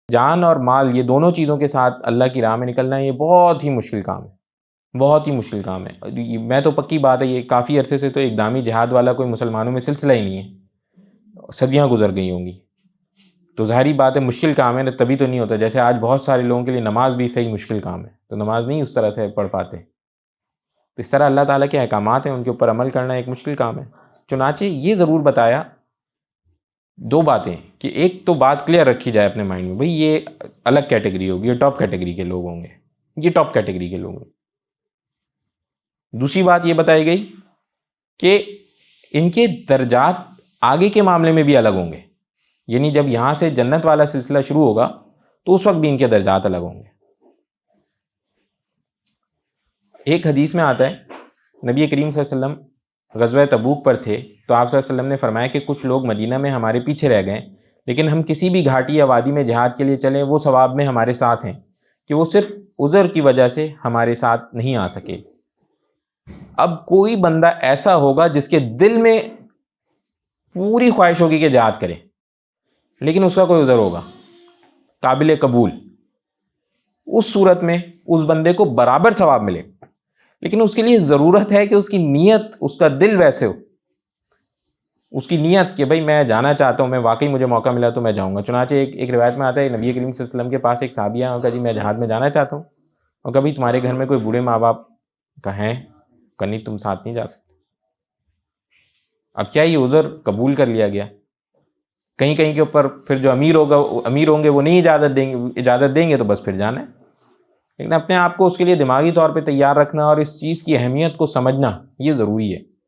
جان اور مال یہ دونوں چیزوں کے ساتھ اللہ کی راہ میں نکلنا یہ بہت ہی مشکل کام ہے، بہت ہی مشکل کام ہے۔ میں تو پکی بات ہے یہ کافی عرصے سے تو اقدامی جہاد والا کوئی مسلمانوں میں سلسلہ ہی نہیں ہے، صدیاں گزر گئی ہوں گی، تو ظاہری بات ہے مشکل کام ہے، تبھی تو نہیں ہوتا۔ جیسے آج بہت سارے لوگوں کے لیے نماز بھی صحیح مشکل کام ہے، تو نماز نہیں اس طرح سے پڑھ پاتے، تو اس طرح اللہ تعالیٰ کے احکامات ہیں ان کے اوپر عمل کرنا ایک مشکل کام ہے۔ چنانچہ یہ ضرور بتایا دو باتیں کہ ایک تو بات کلیئر رکھی جائے اپنے مائنڈ میں، بھئی یہ الگ کیٹیگری ہوگی، یہ ٹاپ کیٹیگری کے لوگ ہوں گے، یہ ٹاپ کیٹیگری کے لوگ ہیں۔ دوسری بات یہ بتائی گئی کہ ان کے درجات آگے کے معاملے میں بھی الگ ہوں گے، یعنی جب یہاں سے جنت والا سلسلہ شروع ہوگا تو اس وقت بھی ان کے درجات الگ ہوں گے۔ ایک حدیث میں آتا ہے نبی کریم صلی اللہ علیہ وسلم غزوہ تبوک پر تھے تو آپ صلی اللہ علیہ وسلم نے فرمایا کہ کچھ لوگ مدینہ میں ہمارے پیچھے رہ گئے، لیکن ہم کسی بھی گھاٹی یا وادی میں جہاد کے لیے چلیں وہ ثواب میں ہمارے ساتھ ہیں، کہ وہ صرف عذر کی وجہ سے ہمارے ساتھ نہیں آ سکے۔ اب کوئی بندہ ایسا ہوگا جس کے دل میں پوری خواہش ہوگی کہ جہاد کرے، لیکن اس کا کوئی عذر ہوگا قابل قبول، اس صورت میں اس بندے کو برابر ثواب ملے، لیکن اس کے لیے ضرورت ہے کہ اس کی نیت، اس کا دل ویسے ہو، اس کی نیت کہ بھئی میں جانا چاہتا ہوں، میں واقعی مجھے موقع ملا تو میں جاؤں گا۔ چنانچہ ایک روایت میں آتا ہے نبی کریم صلی اللہ علیہ وسلم کے پاس ایک صحابی آیا، کہا جی میں جہاد میں جانا چاہتا ہوں، اور کبھی تمہارے گھر میں کوئی بوڑھے ماں باپ کا ہیں کہ نہیں تم ساتھ نہیں جا سکتے۔ اب کیا یہ عذر قبول کر لیا گیا؟ کہیں کہیں کے اوپر پھر جو امیر ہوں گے وہ نہیں اجازت دیں گے تو بس پھر جانا ہے، لیکن اپنے آپ کو اس کے لیے دماغی طور پہ تیار رکھنا اور اس چیز کی اہمیت کو سمجھنا یہ ضروری ہے۔